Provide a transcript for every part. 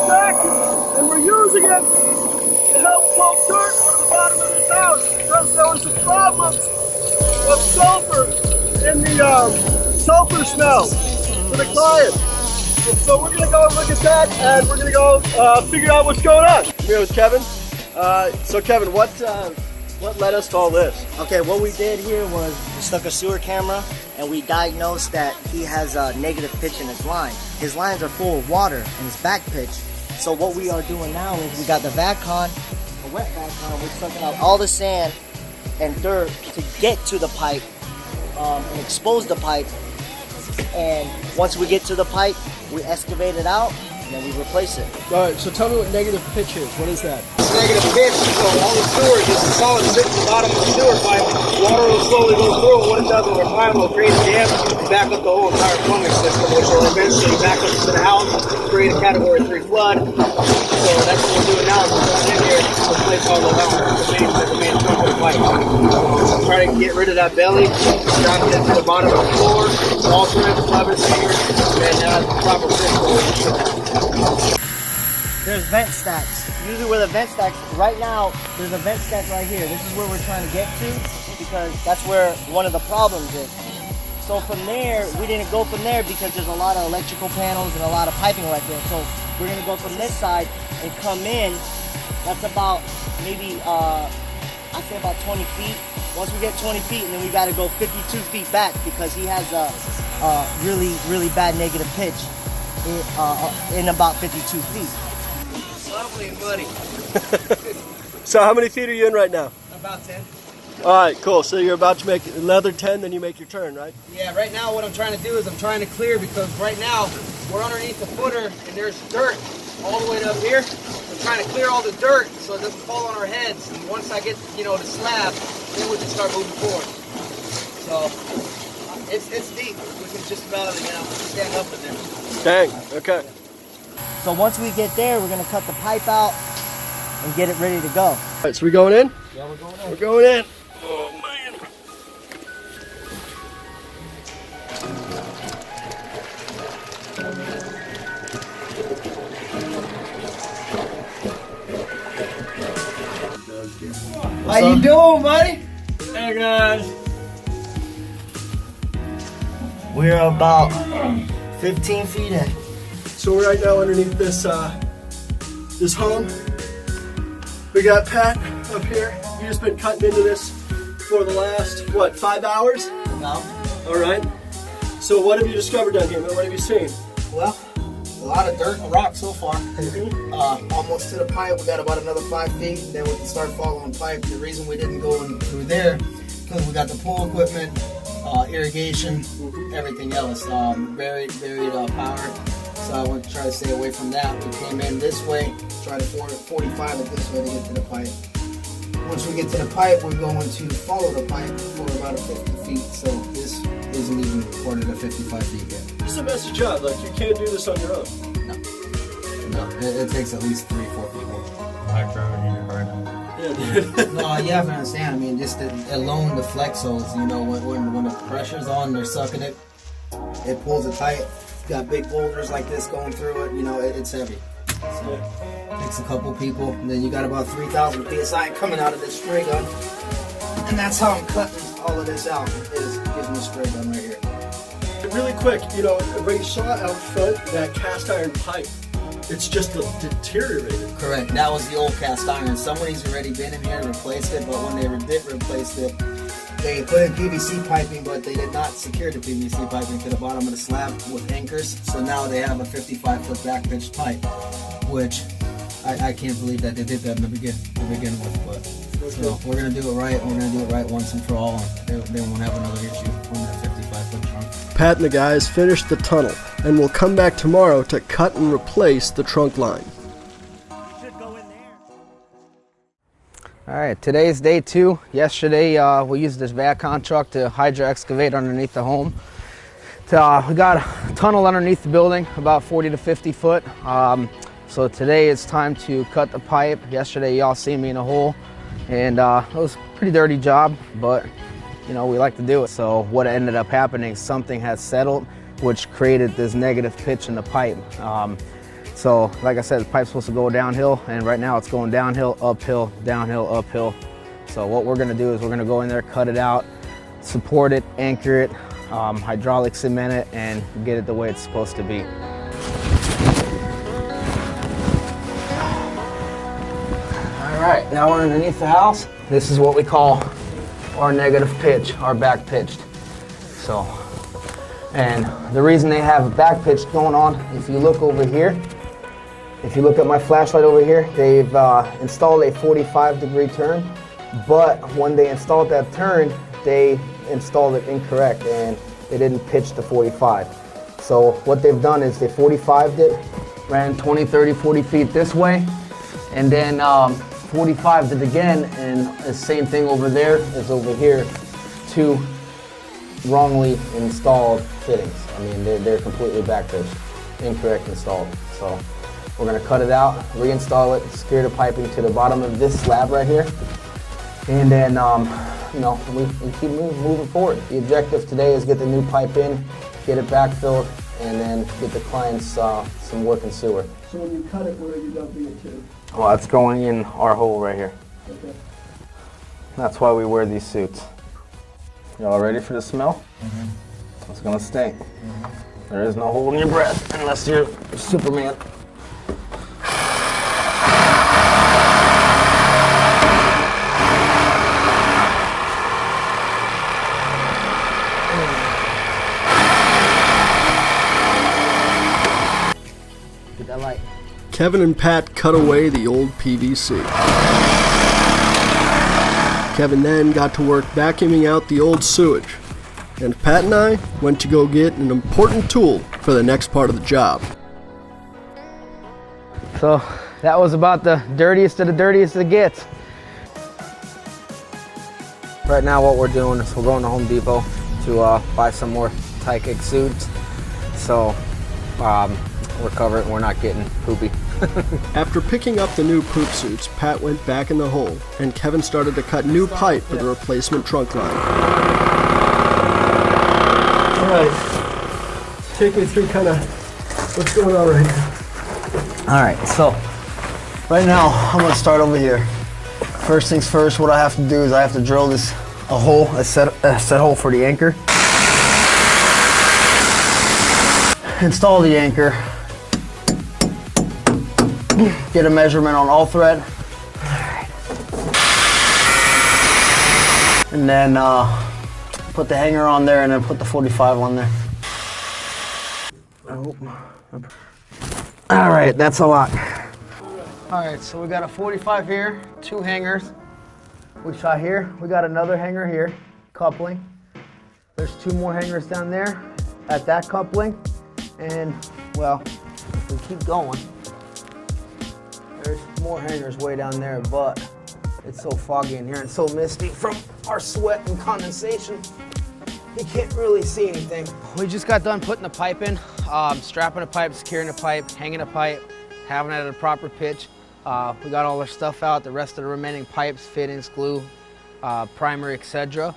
vacuum, and we're using it to help pull dirt out of the bottom of this house because there was a problem of sulfur in the sulfur smell for the client. And so we're gonna go and look at that, and we're gonna go figure out what's going on. I'm here with Kevin. So Kevin, what led us to all this? Okay, what we did here was we stuck a sewer camera and we diagnosed that he has a negative pitch in his line. His lines are full of water and his back pitch. So what we are doing now is we got the VACCON, a wet VACCON, we're sucking out all the sand and dirt to get to the pipe and expose the pipe. And once we get to the pipe, we excavate it out and then we replace it. All right, so tell me what negative pitch is. What is that? Negative pitch, so all the sewer is a solid sits at the bottom of the sewer pipe. Water will slowly go through, and what it does over time will create a dam and back up the whole entire plumbing system, which will eventually back up to the house, create a Category 3 flood. So that's what we're doing now, is we're going in here to replace all the main trunk of the pipe. Try to get rid of that belly, drop it into the bottom of the floor, alter it, lever saver, and have the proper fit. There's vent stacks. Usually where the vent stacks, right now, there's a vent stack right here. This is where we're trying to get to because that's where one of the problems is. So from there, we didn't go from there because there's a lot of electrical panels and a lot of piping right there. So we're gonna go from this side and come in. That's about maybe, I'd say about 20 feet. Once we get 20 feet, and then we gotta go 52 feet back because he has a really, really bad negative pitch in about 52 feet. Lovely and muddy. So how many feet are you in right now? About 10. All right, cool. So you're about to make another 10, then you make your turn, right? Yeah, right now what I'm trying to do is I'm trying to clear because right now we're underneath the footer and there's dirt all the way up here. I'm trying to clear all the dirt so it doesn't fall on our heads. And once I get, the slab, then we can start moving forward. So it's deep. We can just about, stand up in there. Dang, okay. So once we get there, we're gonna cut the pipe out and get it ready to go. All right, so we going in? Yeah, we're going in. We're going in. Oh, man. How you doing, buddy? Hey, guys. We're about 15 feet in. So we're right now underneath this this home. We got Pat up here. You just been cutting into this for the last, 5 hours? No. All right. So what have you discovered down here? What have you seen? Well, a lot of dirt and rock so far. Almost to the pipe. We got about another 5 feet. Then we can start following pipe. The reason we didn't go in through there because we got the pool equipment, irrigation, everything else. Buried power. So I want to try to stay away from that. We came in this way, try to 45 it this way to get to the pipe. Once we get to the pipe, we're going to follow the pipe for about 50 feet. So this isn't even recorded at 55 feet yet. This is a messy job. Like, you can't do this on your own. No, it takes at least 3-4 people. I'm driving in right now. Yeah, dude. No, you have to understand. I mean, just alone the flexos, when the pressure's on, they're sucking it. It pulls it tight. Got big boulders like this going through it. It's heavy. So it takes a couple people, and then you got about 3,000 psi coming out of this spray gun, and that's how I'm cutting all of this out. Is using the spray gun right here. Really quick, when you saw out front that cast iron pipe, it's just deteriorated. Correct. That was the old cast iron. Somebody's already been in here and replaced it, but when they did replace it, they put in PVC piping, but they did not secure the PVC piping to the bottom of the slab with anchors. So now they have a 55-foot back pitched pipe, which I can't believe that they did that to begin with. But so we're gonna do it right. We're gonna do it right once and for all. And they won't have another issue on that 55-foot trunk. Pat and the guys finished the tunnel, and we'll come back tomorrow to cut and replace the trunk line. Alright, today's day 2. Yesterday we used this VACCON truck to hydro excavate underneath the home. We got a tunnel underneath the building, about 40 to 50 foot. So today it's time to cut the pipe. Yesterday y'all seen me in a hole, and it was a pretty dirty job, but we like to do it. So what ended up happening, something has settled, which created this negative pitch in the pipe. So like I said, the pipe's supposed to go downhill, and right now it's going downhill, uphill, downhill, uphill. So what we're gonna do is we're gonna go in there, cut it out, support it, anchor it, hydraulic cement it, and get it the way it's supposed to be. All right, now we're underneath the house. This is what we call our negative pitch, our back pitched. So, and the reason they have a back pitch going on, if you look over here, if you look at my flashlight over here, they've installed a 45-degree turn, but when they installed that turn, they installed it incorrect and they didn't pitch the 45. So what they've done is they 45'd it, ran 20, 30, 40 feet this way, and then 45'd it again, and the same thing over there is over here, two wrongly installed fittings. I mean, they're completely back pitched, incorrect installed. So we're gonna cut it out, reinstall it, secure the piping to the bottom of this slab right here, and then you know, we keep moving forward. The objective today is get the new pipe in, get it backfilled, and then get the clients some working sewer. So when you cut it, where are you dumping it to? Well, it's going in our hole right here. Okay. That's why we wear these suits. Y'all ready for the smell? Mm-hmm. It's gonna stink. Mm-hmm. There is no holding your breath unless you're Superman. Get that light. Kevin and Pat cut away the old PVC. Kevin then got to work vacuuming out the old sewage, and Pat and I went to go get an important tool for the next part of the job. So that was about the dirtiest of the dirtiest it gets. Right now what we're doing is we're going to Home Depot to buy some more Tyke suits. So we're covered, we're not getting poopy. After picking up the new poop suits, Pat went back in the hole, and Kevin started to cut new pipe for the replacement trunk line. All right, take me through kind of what's going on right now. All right, so right now I'm gonna start over here. First things first, what I have to do is I have to drill a hole, a set hole for the anchor. Install the anchor. Get a measurement on all thread. And then put the hanger on there and then put the 45 on there. All right, that's a lot. All right, so we got a 45 here, 2 hangers. We shot here, we got another hanger here, coupling. There's 2 more hangers down there at that coupling. And well, if we keep going, there's more hangers way down there, but it's so foggy in here and so misty from our sweat and condensation, you can't really see anything. We just got done putting the pipe in, strapping the pipe, securing the pipe, hanging the pipe, having it at a proper pitch. We got all our stuff out, the rest of the remaining pipes, fittings, glue, primer, etc.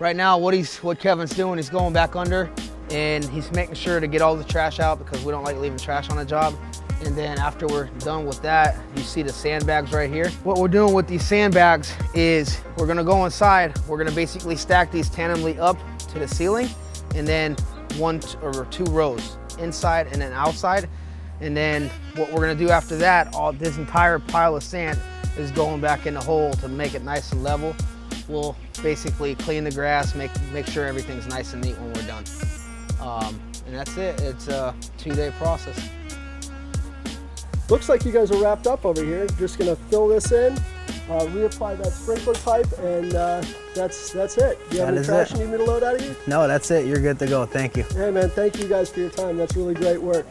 Right now, what Kevin's doing, he's going back under and he's making sure to get all the trash out because we don't like leaving trash on the job. And then after we're done with that, you see the sandbags right here. What we're doing with these sandbags is we're gonna go inside, we're gonna basically stack these tandemly up to the ceiling, and then 1 or 2 rows, inside and then outside. And then what we're gonna do after that, this entire pile of sand is going back in the hole to make it nice and level. We'll basically clean the grass, make sure everything's nice and neat when we're done. And that's it, it's a 2-day process. Looks like you guys are wrapped up over here. Just gonna fill this in, reapply that sprinkler pipe, and that's it. Do you have any trash you need me to load out of you? No, that's it, you're good to go, thank you. Hey man, thank you guys for your time. That's really great work.